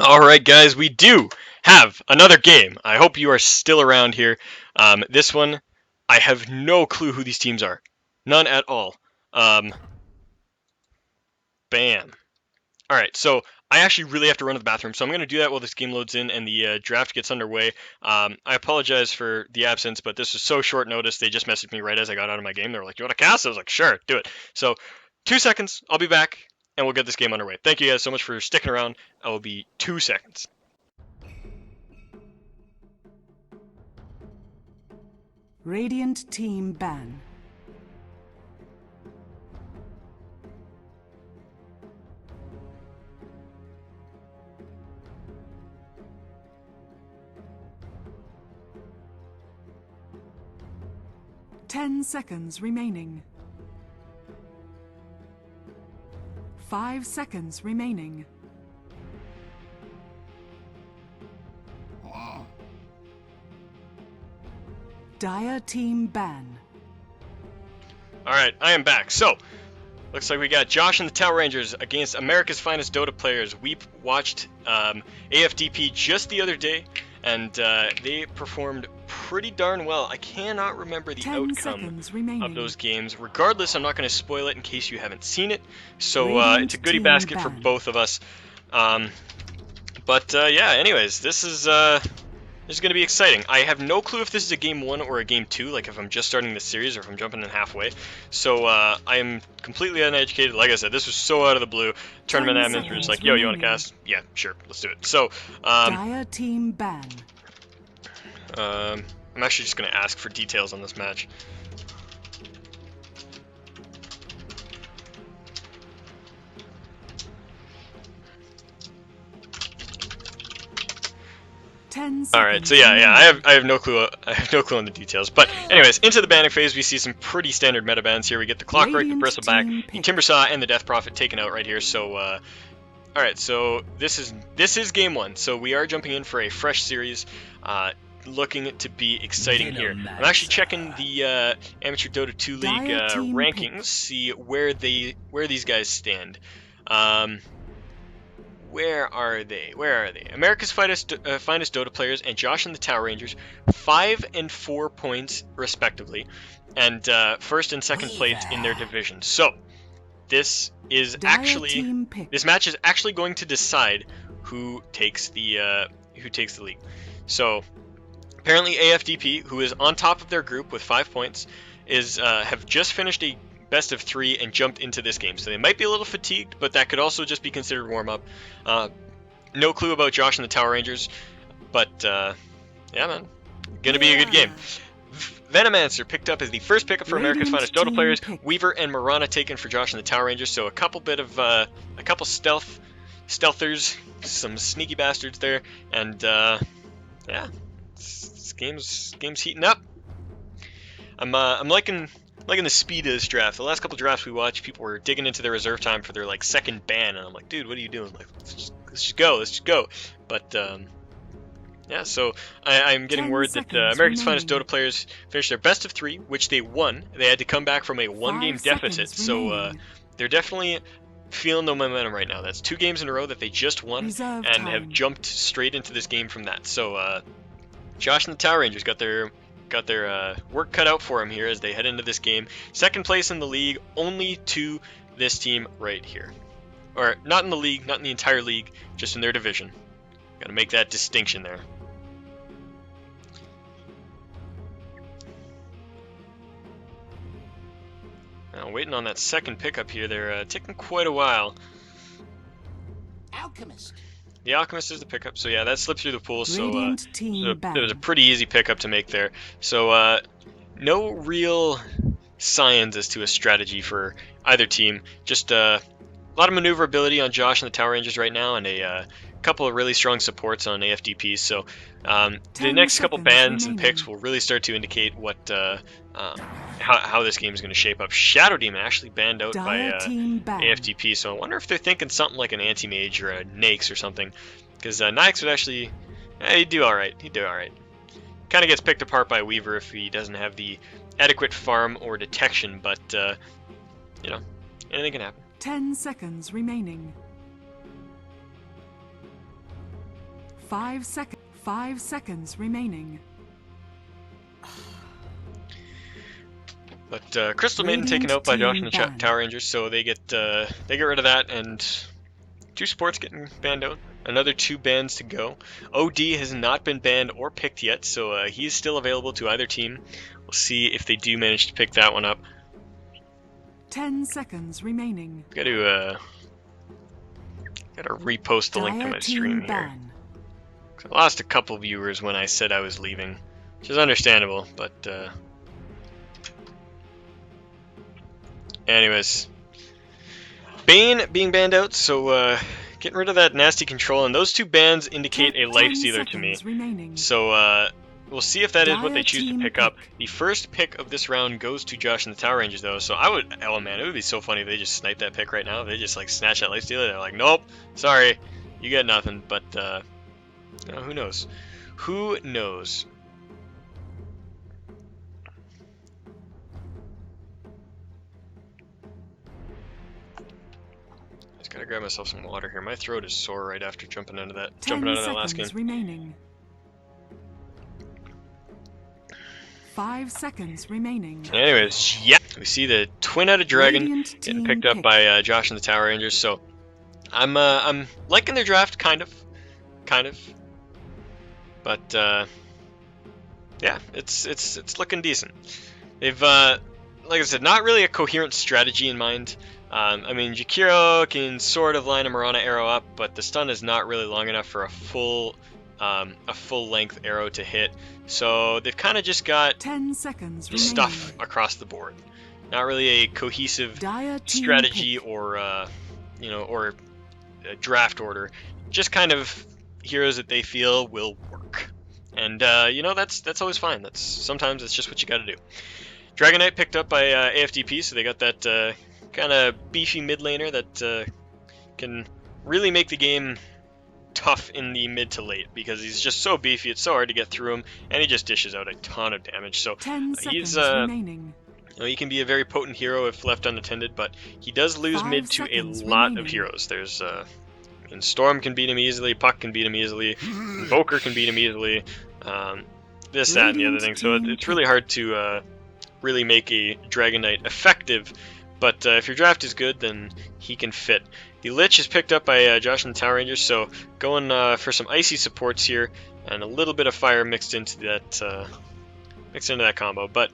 Alright guys, we do have another game. I hope you are still around here. This one, I have no clue who these teams are. None at all. Bam. Alright, so I actually really have to run to the bathroom, so I'm going to do that while this game loads in and the draft gets underway. I apologize for the absence, but this was so short notice, they just messaged me right as I got out of my game. They were like, "You want to cast?" I was like, "Sure, do it." So, 2 seconds, I'll be back, and we'll get this game underway. Thank you guys so much for sticking around. I will be 2 seconds. Radiant team ban. Ten seconds remaining. 5 seconds remaining. Dire team ban. Alright, I am back. So, looks like we got Josh and the Tower Rangers against America's finest Dota players. We watched AFDP just the other day, and they performed pretty darn well. I cannot remember the outcome of those games. Regardless, I'm not going to spoil it in case you haven't seen it. So it's a goodie basket for both of us. Yeah, anyways, this is going to be exciting. I have no clue if this is a game 1 or a game 2, like if I'm just starting this series or if I'm jumping in halfway. So I am completely uneducated. Like I said, this was so out of the blue. Tournament admins were just like, "Yo, you want to cast?" Yeah, sure, let's do it. So Dire team ban. I'm actually just going to ask for details on this match. Alright, so yeah, I have no clue. I have no clue on the details. But anyways, into the banning phase, we see some pretty standard meta bans here. We get the Clockwork, the Bristleback, the Timbersaw, and the Death Prophet taken out right here. So alright, so this is game 1. So we are jumping in for a fresh series. Looking to be exciting here. I'm actually checking the Amateur Dota 2 League rankings, see where these guys stand. Where are they? America's finest Dota players and Josh and the Tower Rangers, 5 and 4 points respectively, and first and second place in their division. So this match is actually going to decide who takes the league. So apparently AFDP, who is on top of their group with 5 points, have just finished a best of 3 and jumped into this game. So they might be a little fatigued, but that could also just be considered warm-up. No clue about Josh and the Tower Rangers, but yeah, man, gonna be a good game. Venomancer picked up as the first pickup for America's finest Dota players. Weaver and Marana taken for Josh and the Tower Rangers. So a couple stealthers, some sneaky bastards there, and yeah, this game's heating up. I'm liking the speed of this draft. The last couple drafts we watched, people were digging into their reserve time for their like second ban, and I'm like, dude, what are you doing? Like, let's just go. But yeah, so I'm getting word that America's finest Dota players finished their best of 3, which they won. They had to come back from a 1-game deficit, so they're definitely feeling the momentum right now. That's 2 games in a row that they just won and have jumped straight into this game from that. So Josh and the Tower Rangers got their work cut out for them here as they head into this game. Second place in the league, only to this team right here. Or not in the league, not in the entire league, just in their division. Got to make that distinction there. Now waiting on that second pickup here. They're taking quite a while. Alchemist. The Alchemist is the pickup, so yeah, that slipped through the pool, so it was a pretty easy pickup to make there. So no real signs as to a strategy for either team. Just a lot of maneuverability on Josh and the Tower Rangers right now, and a couple of really strong supports on AFDP. So the next couple bans and picks will really start to indicate what how this game is going to shape up. Shadow Demon actually banned out by AFDP, so I wonder if they're thinking something like an Anti-Mage or a Nyx or something, because Nyx would actually he'd do all right. Kind of gets picked apart by Weaver if he doesn't have the adequate farm or detection, but you know, anything can happen. 10 seconds remaining. 5 seconds remaining. But Crystal Maiden taken out by Josh and the Tower Rangers, so they get rid of that, and 2 supports getting banned out. Another 2 bans to go. OD has not been banned or picked yet, so he's still available to either team. We'll see if they do manage to pick that one up. 10 seconds remaining. Gotta repost the link to my stream here. I lost a couple viewers when I said I was leaving, which is understandable, but anyways, Bane being banned out, so getting rid of that nasty control, and those 2 bans indicate a life stealer to me. Remaining. So we'll see if that is what they choose to pick up. The first pick of this round goes to Josh and the Tower Rangers, though. So oh man, it would be so funny if they just snipe that pick right now. If they just like snatch that life stealer. They're like, nope, sorry, you get nothing. But you know, who knows? Who knows? Just gotta grab myself some water here. My throat is sore right after jumping out of that last game. Remaining. 5 seconds remaining. Anyways, yeah, we see the twin-headed dragon getting picked up by Josh and the Tower Rangers. So I'm liking their draft, kind of, but yeah, it's looking decent. They've like I said, not really a coherent strategy in mind. I mean, Jakiro can sort of line a Marana arrow up, but the stun is not really long enough for a full-length arrow to hit. So they've kind of just got 10 seconds stuff across the board. Not really a cohesive strategy or you know, or a draft order. Just kind of heroes that they feel will work. And you know, that's always fine. Sometimes it's just what you got to do. Dragonite picked up by AFDP, so they got that kind of beefy mid laner that can really make the game tough in the mid to late, because he's just so beefy, it's so hard to get through him, and he just dishes out a ton of damage. So he's you know, he can be a very potent hero if left unattended, but he does lose mid to a lot of heroes. There's and Storm can beat him easily, Puck can beat him easily, Invoker can beat him easily, this, that, and the other thing. So it's really hard to really make a Dragonite effective, but if your draft is good, then he can fit. The Lich is picked up by Josh and the Tower Rangers, so going for some icy supports here, and a little bit of fire mixed into that combo. But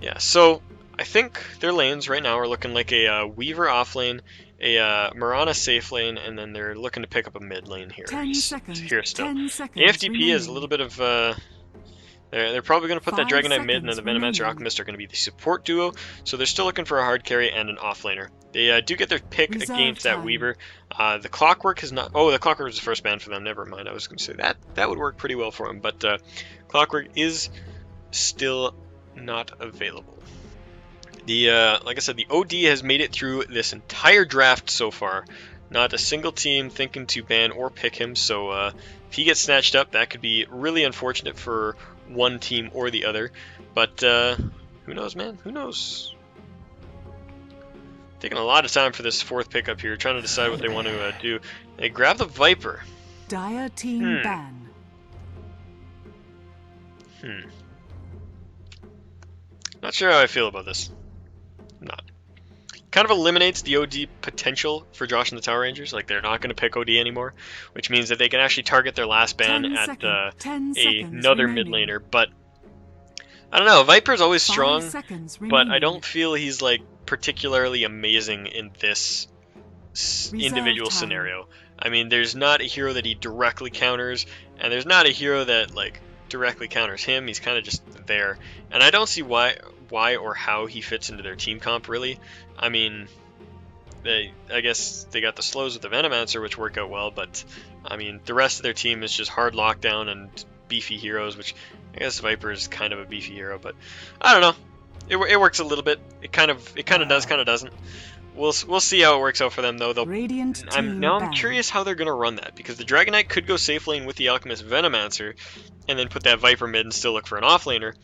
yeah, so I think their lanes right now are looking like a Weaver off lane, a Marana safe lane, and then they're looking to pick up a mid lane here. 10 seconds. Here still. 10 seconds AFDP remaining. is a little bit of they're probably going to put that 5 Dragonite mid, and then the Venomancer Alchemist are going to be the support duo, so they're still looking for a hard carry and an offlaner. They do get their pick against that Weaver. The Clockwork has not... Oh, the Clockwork was the first ban for them. Never mind, I was going to say that would work pretty well for them, but Clockwork is still not available. Like I said, the OD has made it through this entire draft so far. Not a single team thinking to ban or pick him, so if he gets snatched up, that could be really unfortunate for one team or the other. But who knows, man? Who knows? Taking a lot of time for this 4th pick up here, trying to decide what they want to do. They grab the Viper. Dire team ban. Not sure how I feel about this. Not. Kind of eliminates the OD potential for Josh and the Tower Rangers. Like, they're not going to pick OD anymore, which means that they can actually target their last ban at another mid laner. But I don't know. Viper's always strong, but I don't feel he's like particularly amazing in this individual scenario. I mean, there's not a hero that he directly counters, and there's not a hero that like directly counters him. He's kind of just there, and I don't see why or how he fits into their team comp, really. I mean, I guess they got the slows with the Venomancer, which work out well, but I mean, the rest of their team is just hard lockdown and beefy heroes, which I guess Viper is kind of a beefy hero, but I don't know. It works a little bit. It kind of does, kind of doesn't. We'll see how it works out for them, though. I'm curious how they're gonna run that, because the Dragonite could go safe lane with the Alchemist Venomancer, and then put that Viper mid and still look for an offlaner.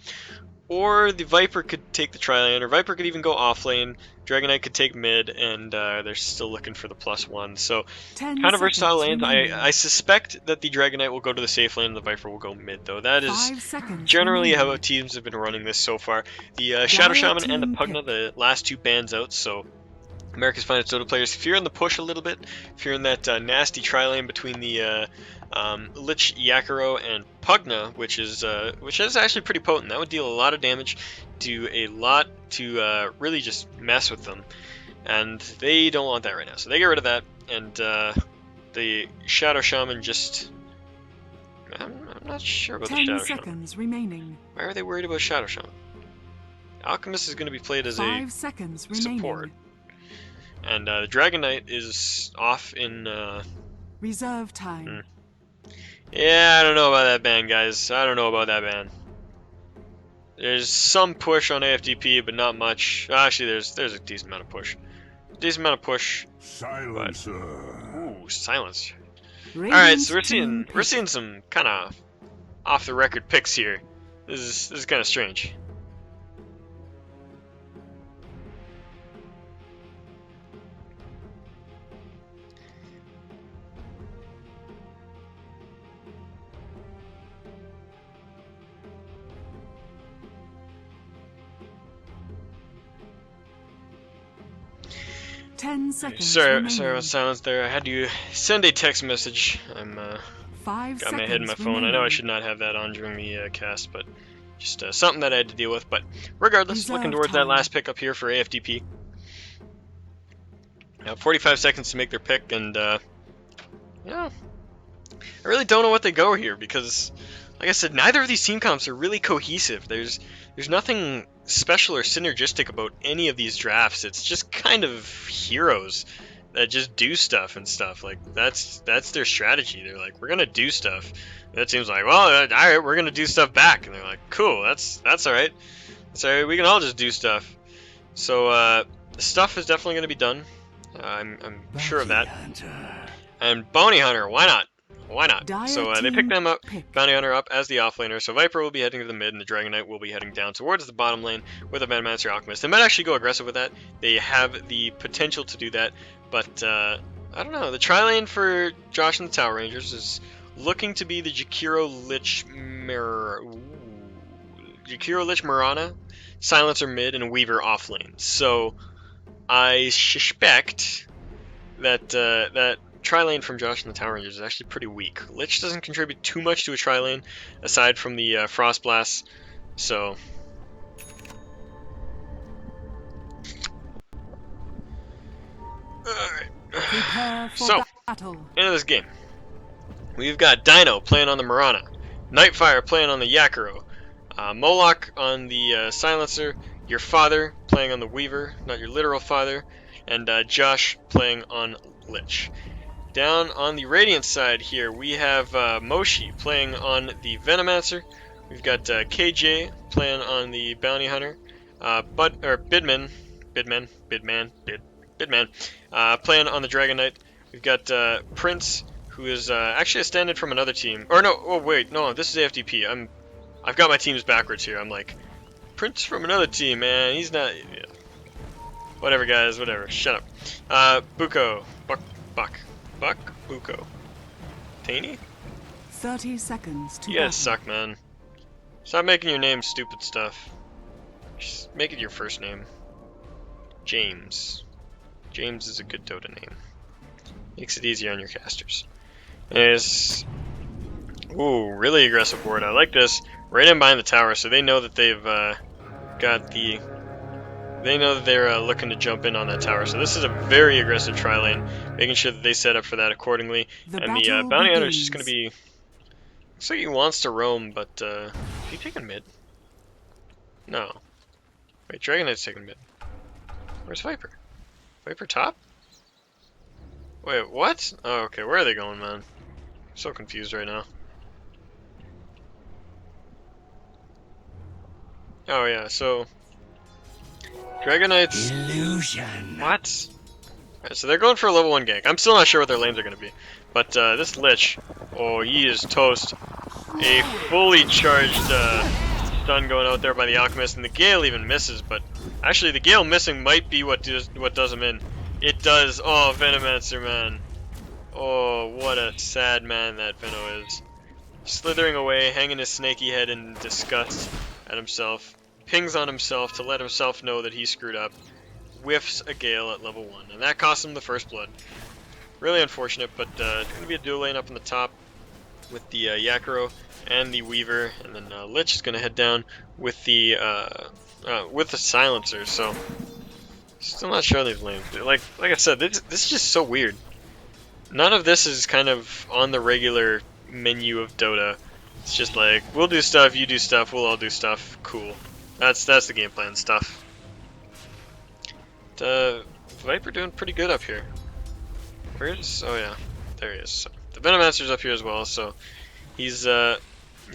or the Viper could take the tri-lane, or Viper could even go off lane. Dragon Knight could take mid, and they're still looking for the +1. So 10 kind of versatile seconds lanes. remaining. I suspect that the Dragon Knight will go to the safe lane and the Viper will go mid, though. That is 5 seconds generally remaining. how teams have been running this so far. The Shadow Dire Shaman and the team Pugna, pick. the last two bans out, so America's Finest Dota players fearing the push a little bit, fearing that nasty tri-lane between the Lich, Yakuro, and Pugna, which is actually pretty potent. That would deal a lot of damage, do a lot to really just mess with them, and they don't want that right now. So they get rid of that, and the Shadow Shaman just... I'm not sure about the 10 Shadow Shaman. seconds remaining. Why are they worried about Shadow Shaman? Alchemist is going to be played as 5 seconds a support. remaining. And the Dragon Knight is off in... Reserve time. Yeah, I don't know about that ban, guys. I don't know about that ban. There's some push on AFDP, but not much. Actually, there's a decent amount of push. Decent amount of push. Silencer. Ooh, silence. Radiant Alright, so team we're pick. seeing some kind of off the record picks here. This is kind of strange. Ten seconds Sorry remaining. about silence there. I had to send a text message. I'm 5 got seconds my head in my phone. remaining. I know I should not have that on during the cast, but just something that I had to deal with. But regardless, Reserve looking towards that time. last pick up here for AFDP. Now 45 seconds to make their pick, and yeah, I really don't know what they go here because, like I said, neither of these team comps are really cohesive. There's nothing special or synergistic about any of these drafts. It's just kind of heroes that just do stuff and stuff. Like that's their strategy. They're like, we're gonna do stuff. That team's like, well, all right, we're gonna do stuff back, and they're like, cool, that's all right. That's all right. We can all just do stuff. So stuff is definitely gonna be done. I'm sure of that. And Bounty Hunter, why not? Why not? Dire So they team picked them up, pick. Bounty Hunter up as the offlaner. So Viper will be heading to the mid, and the Dragon Knight will be heading down towards the bottom lane with a Manmaster Alchemist. They might actually go aggressive with that. They have the potential to do that, but I don't know. The tri-lane for Josh and the Tower Rangers is looking to be the Jakiro Lich Marana, Silencer mid, and Weaver off lane. So I suspect that that tri-lane from Josh and the Tower Rangers is actually pretty weak. Lich doesn't contribute too much to a tri-lane aside from the Frost Blast, so alright. Prepare for So, battle. into this game. We've got Dino playing on the Marana, Nightfire playing on the Yakuro, Moloch on the Silencer, your father playing on the Weaver, not your literal father, and Josh playing on Lich. Down on the Radiant side here, we have Moshi playing on the Venomancer. We've got KJ playing on the Bounty Hunter, Bidman playing on the Dragon Knight. We've got Prince, who is actually a stand-in from another team. Or no, oh wait, no, this is AFDP. I've got my teams backwards here. I'm like, Prince from another team, man. He's not. Yeah. Whatever, guys. Whatever. Shut up. Buko, Buck, Buko, Taney. 30 seconds to You guys battle. suck, man. Stop making your name stupid stuff. Just make it your first name. James. James is a good Dota name. Makes it easier on your casters. Anyways, ooh, really aggressive board. I like this. Right in behind the tower, so they know that they've got the. They know that they're looking to jump in on that tower. So this is a very aggressive tri-lane, making sure that they set up for that accordingly. The And the battle Bounty Hunter is just begins. going to be. Looks like he wants to roam, but is he taking mid? No. Wait, Dragon Knight's taking mid. Where's Viper? Viper top? Wait, what? Oh, okay, where are they going, man? I'm so confused right now. Oh, yeah, so... Dragon Knights... Illusion. What? Alright, so they're going for a level 1 gank. I'm still not sure what their lanes are going to be. But this Lich... Oh, he is toast. A fully charged stun going out there by the Alchemist, and the Gale even misses, but actually the Gale missing might be what does him in. It does. Oh, Venomancer, man. Oh, what a sad man that Veno is. Slithering away, hanging his snaky head in disgust at himself. Pings on himself to let himself know that he screwed up. Whiffs a Gale at level 1, and that cost him the first blood. Really unfortunate, but it's going to be a dual lane up in the top with the Yakuro and the Weaver, and then Lich is going to head down with the Silencer. So still not sure on these lanes. Like I said, this is just so weird. None of this is kind of on the regular menu of Dota. It's just like, we'll do stuff, you do stuff, we'll all do stuff. Cool. That's the game plan stuff. Viper doing pretty good up here. Where's... oh yeah, there he is. So, the Venomancer's up here as well, so he's, you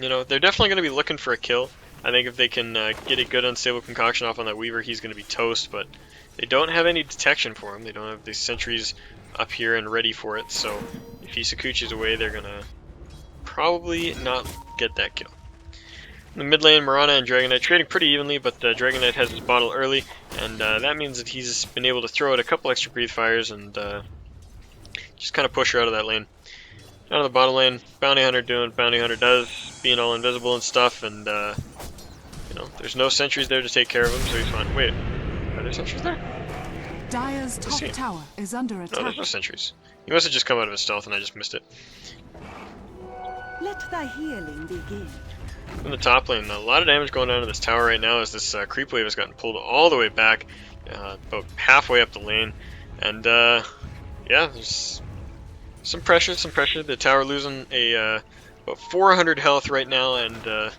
know, they're definitely going to be looking for a kill. I think if they can get a good unstable concoction off on that Weaver, he's going to be toast, but they don't have any detection for him. They don't have these sentries up here and ready for it, so if he Sakuchi's away, they're going to probably not get that kill. In the mid lane, Mirana and Dragon Knight trading pretty evenly, but Dragon Knight has his bottle early, and that means that he's been able to throw out a couple extra breathe fires and just kind of push her out of that lane. Down to the bottom lane, Bounty Hunter doing Bounty Hunter does, being all invisible and stuff, and you know, there's no sentries there to take care of him, so he's fine. Wait, are there sentries there? Dire's top tower is under attack. No, there's no sentries. He must have just come out of his stealth and I just missed it. Let thy healing begin. In the top lane, a lot of damage going down to this tower right now as this creep wave has gotten pulled all the way back, about halfway up the lane, and yeah, there's some pressure. The tower losing about 400 health right now, and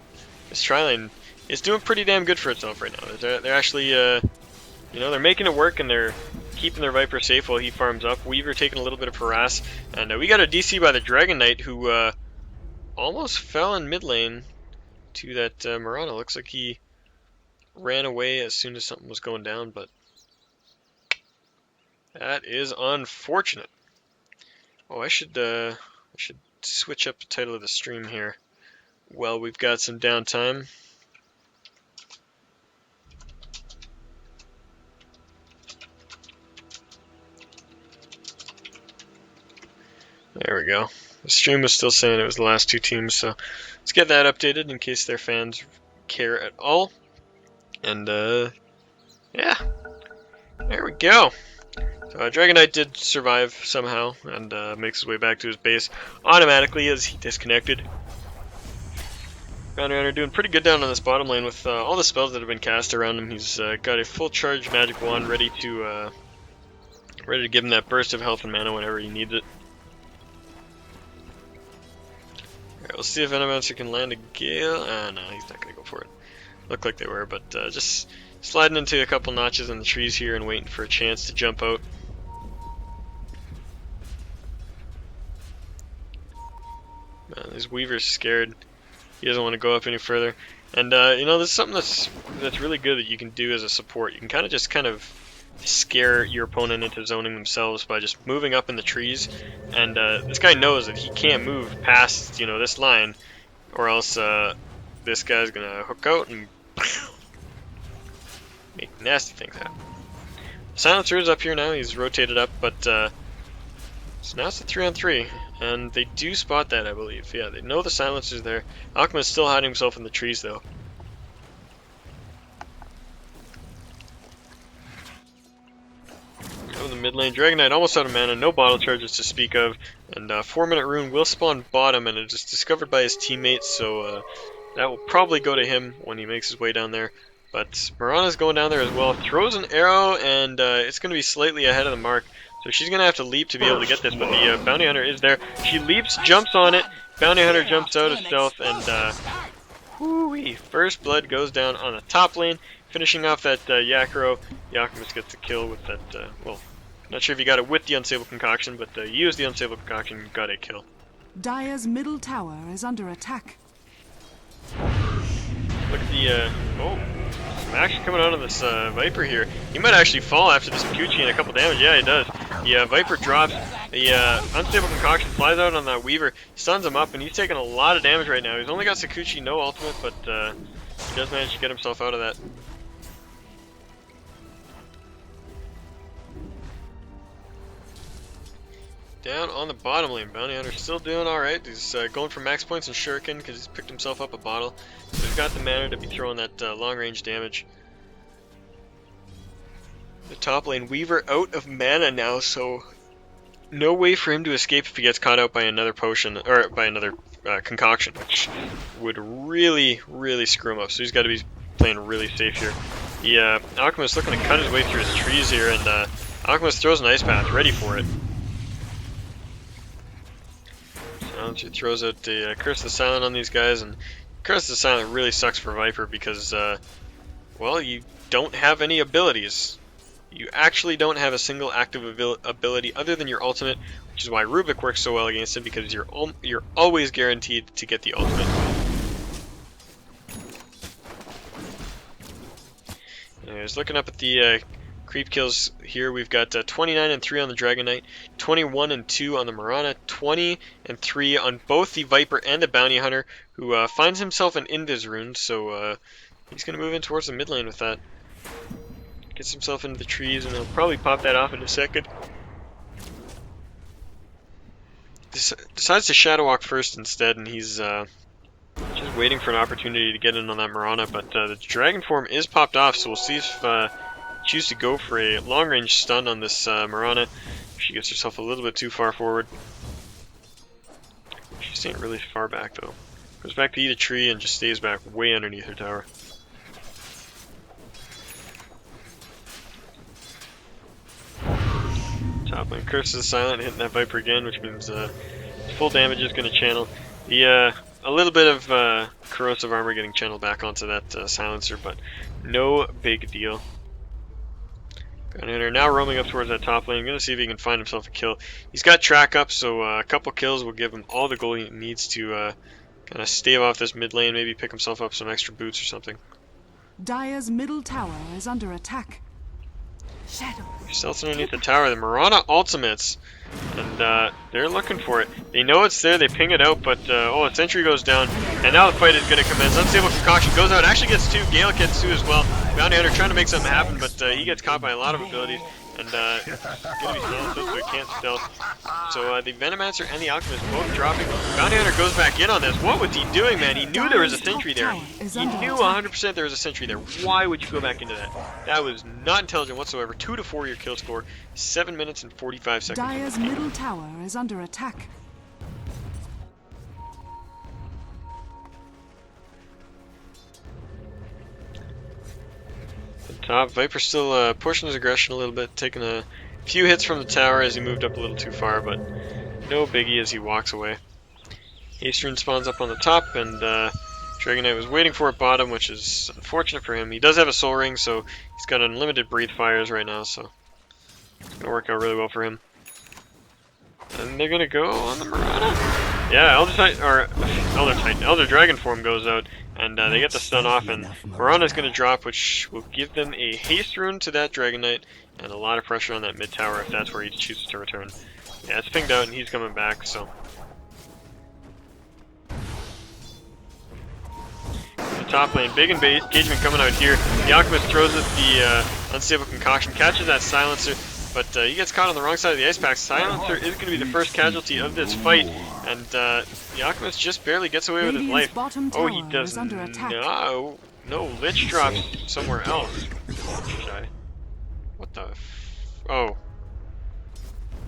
this tri-lane is doing pretty damn good for itself right now. They're actually, you know, they're making it work, and they're keeping their Viper safe while he farms up. Weaver taking a little bit of harass, and we got a DC by the Dragon Knight who almost fell in mid lane to that Mirana. Looks like he ran away as soon as something was going down, but that is unfortunate. Oh, I should switch up the title of the stream here. Well, we've got some downtime. There we go. The stream was still saying it was the last two teams, so let's get that updated in case their fans care at all. And yeah, there we go. So Dragon Knight did survive somehow and makes his way back to his base automatically as he disconnected. Bounty Hunter doing pretty good down on this bottom lane with all the spells that have been cast around him. He's got a full charge magic wand ready to give him that burst of health and mana whenever he needs it. Alright, we'll see if Venomancer can land a Gale. No, he's not going to go for it. Looked like they were, but just sliding into a couple notches in the trees here and waiting for a chance to jump out. Man, this Weaver's scared. He doesn't want to go up any further. And you know, there's something that's really good that you can do as a support. You can kind of scare your opponent into zoning themselves by just moving up in the trees. And this guy knows that he can't move past, you know, this line, or else this guy's gonna hook out and make nasty things happen. Silencer is up here now. He's rotated up, but so now it's a 3-on-3, and they do spot that, I believe. Yeah, they know the Silencer's there. Alchemist still hiding himself in the trees, though. Go in the mid lane. Dragon Knight almost out of mana, no bottle charges to speak of, and 4-minute rune will spawn bottom, and it is discovered by his teammates, so that will probably go to him when he makes his way down there. But Mirana's going down there as well, throws an arrow, and it's going to be slightly ahead of the mark. So she's going to have to leap to be able to get this, but the Bounty Hunter is there. She leaps, jumps on it, Bounty Hunter jumps out of stealth, and whoo-wee, first blood goes down on the top lane, finishing off that Yakuro. Alchemist gets the kill with that, well, not sure if you got it with the Unstable Concoction, but you used the Unstable Concoction and got a kill. Dire's middle tower is under attack. Look at the, oh, some action coming out of this Viper here. He might actually fall after this Sakuchi and a couple damage. Yeah, he does. The Viper drops. The Unstable Concoction flies out on that Weaver, stuns him up, and he's taking a lot of damage right now. He's only got Sakuchi, no ultimate, but He does manage to get himself out of that. Down on the bottom lane, Bounty Hunter's still doing alright. He's going for max points and shuriken because he's picked himself up a bottle. So he's got the mana to be throwing that long range damage. The top lane, Weaver out of mana now, so no way for him to escape if he gets caught out by another potion, or by another concoction, which would really, really screw him up. So he's got to be playing really safe here. The Alchemist looking to cut his way through his trees here, and Alchemist throws an ice path, ready for it. Silencer throws out the Curse of the Silent on these guys, and Curse of the Silent really sucks for Viper because, well, you don't have any abilities. You actually don't have a single active ability other than your ultimate, which is why Rubik works so well against it, because you're always guaranteed to get the ultimate. Anyways, looking up at the creep kills here, we've got 29 and 3 on the Dragon Knight, 21 and 2 on the Mirana, 20 and 3 on both the Viper and the Bounty Hunter, who finds himself an Invis rune, so he's going to move in towards the mid lane with that. Gets himself into the trees, and he'll probably pop that off in a second. Decides to Shadow Walk first instead, and he's just waiting for an opportunity to get in on that Mirana, but the Dragon form is popped off, so we'll see if choose to go for a long-range stun on this Mirana. She gets herself a little bit too far forward. She's staying really far back, though. Goes back to eat a tree and just stays back way underneath her tower. Top lane Curse of the Silent hitting that Viper again, which means full damage is going to channel. The a little bit of corrosive armor getting channeled back onto that silencer, but no big deal. Gunhitter now roaming up towards that top lane. Going to see if he can find himself a kill. He's got track up, so a couple kills will give him all the gold he needs to kind of stave off this mid lane. Maybe pick himself up some extra boots or something. Dire's middle tower is under attack. Stealth underneath the tower. The Mirana ultimates, and they're looking for it. They know it's there. They ping it out, but oh, a sentry goes down, and now the fight is going to commence. Unstable Concoction goes out. Actually gets two. Gale gets two as well. Bounty Hunter trying to make something happen, but he gets caught by a lot of abilities, and going to be stealth, so he can't stealth. So the Venomancer and the Alchemist both dropping. Bounty Hunter goes back in on this. What was he doing, man? He knew there was a sentry there. He knew 100% there was a sentry there. Why would you go back into that? That was not intelligent whatsoever. 2 to 4 your kill score. 7 minutes and 45 seconds. Dire's middle tower is under attack. Top Viper still pushing his aggression a little bit, taking a few hits from the tower as he moved up a little too far, but no biggie as he walks away. Haste Rune spawns up on the top, and Dragon Knight was waiting for it bottom, which is unfortunate for him. He does have a Soul Ring, so he's got unlimited Breathe Fires right now, so it's going to work out really well for him. And they're going to go on the Mirana. Yeah, Elder Dragon form goes out, and they get the stun off, and Mirana's going to drop, which will give them a haste rune to that Dragon Knight, and a lot of pressure on that mid tower if that's where he chooses to return. Yeah, it's pinged out, and he's coming back, so. The top lane, big engagement coming out here. The Alchemist throws at the Unstable Concoction, catches that Silencer, but he gets caught on the wrong side of the ice pack. Silencer is going to be the first casualty of this fight, and the Alchemist just barely gets away with his life. Oh, he does no Lich drops somewhere else. What the oh.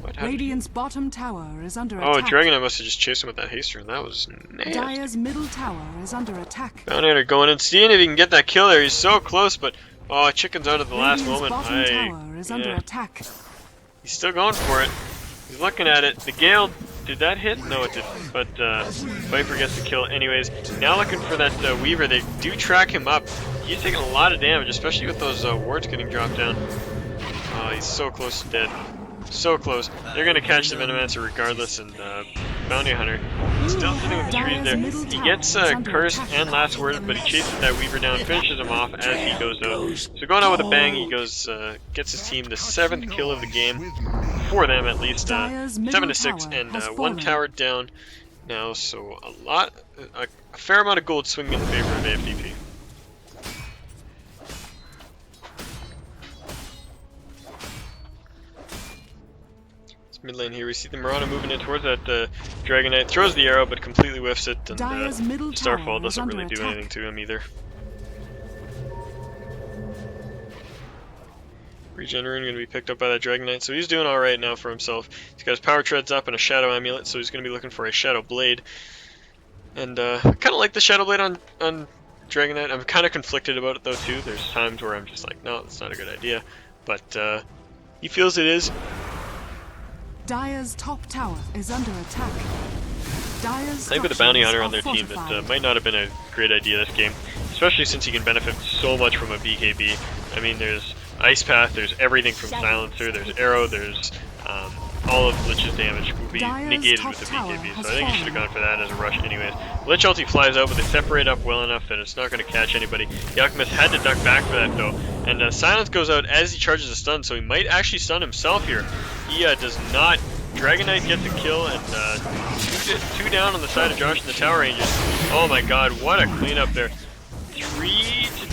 What happened? Radiant's bottom tower is under attack. attack. Dragon Knight must have just chased him with that haste rune. That was nasty. Dire's middle tower is under attack. Bounty Hunter going and seeing if he can get that kill there. He's so close, but oh, chicken's out at the last Radiant's moment. bottom tower is under attack. He's still going for it. He's looking at it. The Gale, did that hit? No, it didn't. But Viper gets the kill anyways. Now looking for that Weaver. They do track him up. He's taking a lot of damage, especially with those wards getting dropped down. Oh, he's so close to dead. So close. They're going to catch the Venomancer regardless, and Bounty Hunter still sitting with the trees there. He gets Curse and Last Word, but he chases that Weaver down, finishes him off as he goes out. So going out with a bang, he goes, gets his team the 7th kill of the game, for them at least, 7-6, and 1 tower down now, so a fair amount of gold swinging in favor of AFDP. Mid lane here, we see the Mirana moving in towards that Dragon Knight. Throws the arrow, but completely whiffs it, and Dire's middle tower Starfall is doesn't under really do attack. anything to him either. Regenerating going to be picked up by that Dragon Knight, so he's doing alright now for himself. He's got his power treads up and a Shadow Amulet, so he's going to be looking for a Shadow Blade. And I kind of like the Shadow Blade on Dragon Knight. I'm kind of conflicted about it though too. There's times where I'm just like, no, it's not a good idea. But he feels it is. Dire's top tower is under attack. Dire's I think with a Bounty Hunter on their structures team, are it fortified. might not have been a great idea this game. Especially since he can benefit so much from a BKB. I mean, there's Ice Path, there's everything from Silencer, there's Arrow, there's all of Lich's damage will be Dire's negated top with the tower BKB, has so I think he should have fallen. gone for that as a rush anyways. Lich ulti flies out, but they separate up well enough that it's not going to catch anybody. The Alchemist had to duck back for that though, and Silence goes out as he charges a stun, so he might actually stun himself here. He does not. Dragon Knight gets a kill, and two down on the side of Josh and the Tower Rangers. Oh my god, what a cleanup there. 3 to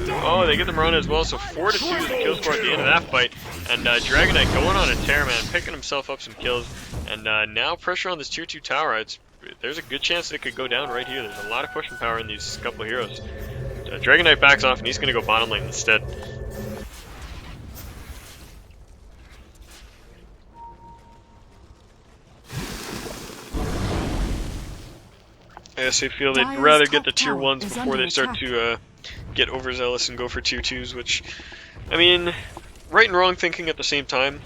2. Oh, they get the Mirana as well, so 4 to 2 is the kill score at the end of that fight. And Dragon Knight going on a tear, man, picking himself up some kills. And now pressure on this tier 2 tower. There's a good chance it could go down right here. There's a lot of pushing power in these couple of heroes. Dragon Knight backs off, and he's going to go bottom lane instead. I guess they feel they'd Dire's rather get top the tier tower 1s is before under they start attack. to get overzealous and go for tier 2s, which, I mean, right and wrong thinking at the same time.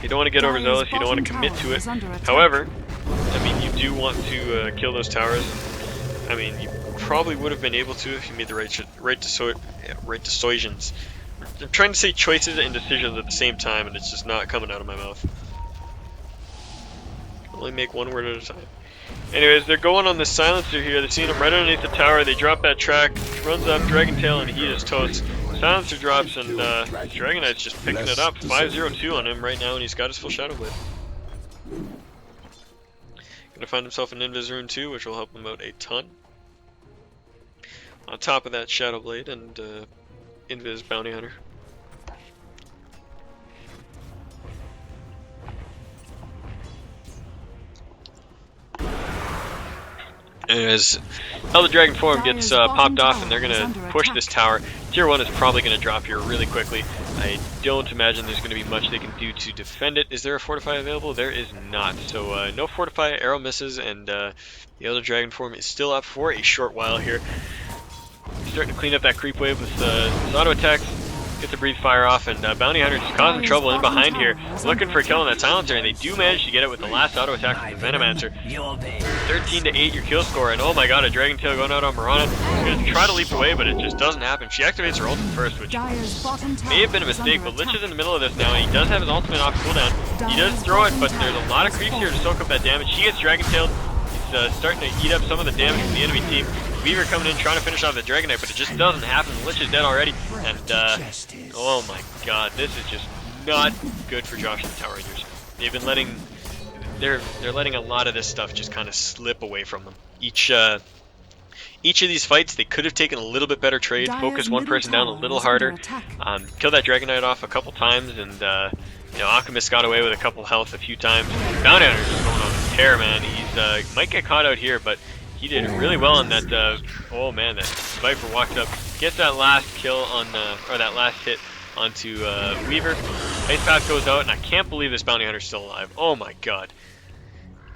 You don't want to get Dire's overzealous, you don't want to bottom commit tower to it. is under attack. However, I mean, you do want to kill those towers. I mean, you probably would have been able to if you made the right decisions. I'm trying to say choices and decisions at the same time, and it's just not coming out of my mouth. Only make one word at a time. Anyways, they're going on the Silencer here. They're seeing him right underneath the tower. They drop that track, runs up Dragon Tail, and he is toast. Silencer drops, and Dragon Knight's just picking it up. 5-0-2 on him right now, and he's got his full Shadow Blade. Gonna find himself an Invis rune too, which will help him out a ton. On top of that Shadow Blade and Invis Bounty Hunter. Anyways, Elder Dragon form gets popped off, and they're gonna push this tower. Tier 1 is probably gonna drop here really quickly. I don't imagine there's gonna be much they can do to defend it. Is there a Fortify available? There is not. So no Fortify, arrow misses, and the Elder Dragon form is still up for a short while here. Starting to clean up that creep wave with his auto attacks. Get the breathe fire off, and Bounty Hunter just causing trouble in behind here, looking for a kill on that Silencer, and they do manage to get it with the last auto attack from the Venomancer. 13 to 8 your kill score, and oh my god, a Dragon Tail going out on Mirana. She's gonna try to leap away, but it just doesn't happen. She activates her ultimate first, which Dire's bottom tower may have been a is mistake, under but Lich attack. is in the middle of this now, and he does have his ultimate off cooldown. He does throw it, but there's a lot of creeps here to soak up that damage. He gets Dragon Tailed. He's starting to eat up some of the damage from the enemy team. Weaver coming in trying to finish off the Dragon Knight, but it just doesn't happen. Lich is dead already, and oh my god, this is just not good for Josh and the Tower Rangers. They've been letting they're letting a lot of this stuff just kind of slip away from them. Each of these fights, they could have taken a little bit better trade, Dire's focus one middle person down a tower little is under harder, attack. kill that Dragon Knight off a couple times, and you know, Alchemist got away with a couple health a few times. Bounty Hunter's just going on a tear, man. He's might get caught out here, but he did really well on that. Oh man, that Viper walked up, gets that last kill on or that last hit onto Weaver. Ice Path goes out, and I can't believe this Bounty Hunter's still alive. Oh my god.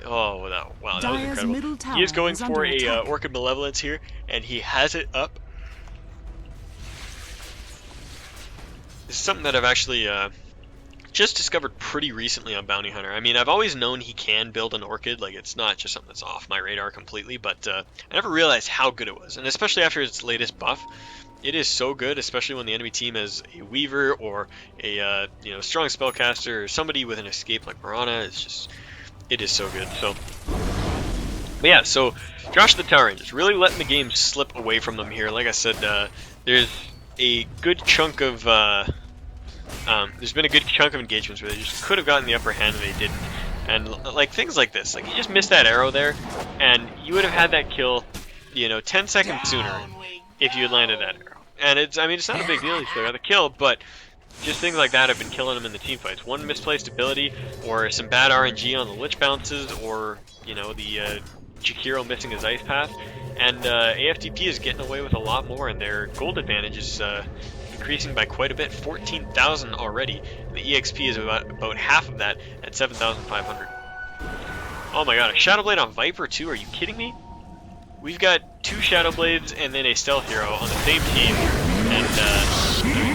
Oh wow, that was Dire's middle incredible. tower He is going is for under a attack. Orchid Malevolence here, and he has it up. This is something that I've actually just discovered pretty recently on Bounty Hunter. I mean, I've always known he can build an Orchid, like it's not just something that's off my radar completely, but I never realized how good it was, and especially after its latest buff. It is so good, especially when the enemy team has a Weaver or a you know, strong spellcaster or somebody with an escape like Mirana. It's just, it is so good. So, but yeah, so Josh the Tower Rangers really letting the game slip away from them here. Like I said, there's a good chunk of there's been a good chunk of engagements where they just could have gotten the upper hand and they didn't. And like things like this, like you just missed that arrow there, and you would have had that kill, you know, 10 seconds sooner if you had landed that arrow. And it's, I mean, it's not a big deal, you still got the kill, but just things like that have been killing him in the team fights. One misplaced ability, or some bad RNG on the Lich bounces, or, you know, the Jakiro missing his ice path. And AFTP is getting away with a lot more, and their gold advantage is increasing by quite a bit, 14,000 already. The EXP is about half of that at 7,500. Oh my god, a Shadow Blade on Viper too? Are you kidding me? We've got 2 Shadow Blades and then a Stealth Hero on the same team, and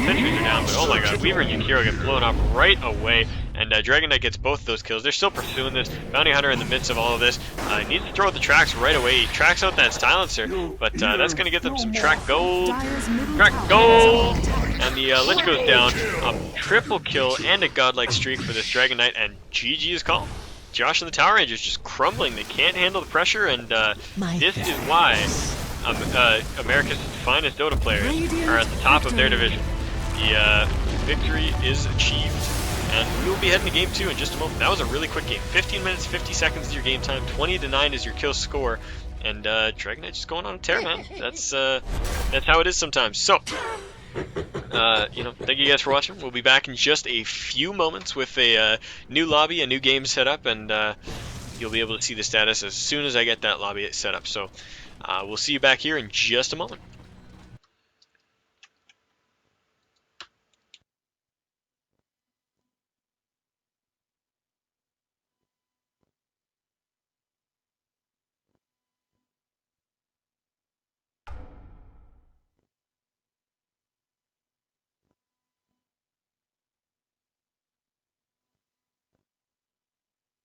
sentries are down, but oh my god, Weaver and Yukiro get blown up right away, and Dragon Knight gets both of those kills. They're still pursuing this. Bounty Hunter in the midst of all of this needs to throw the tracks right away. He tracks out that Silencer, but that's going to get them some track gold. Track gold! And the Lich goes down. Triple kill and a godlike streak for this Dragon Knight, and GG is called. Josh and the Tower Rangers just crumbling. They can't handle the pressure, and this is why America's finest Dota players are at the top of their division. The victory is achieved, and we will be heading to game 2 in just a moment. That was a really quick game. 15 minutes, 50 seconds is your game time. 20-9 is your kill score, and Dragon Knight just going on a tear, man. That's how it is sometimes. So, you know, thank you guys for watching. We'll be back in just a few moments with a new lobby, a new game set up, and you'll be able to see the status as soon as I get that lobby set up. So, we'll see you back here in just a moment.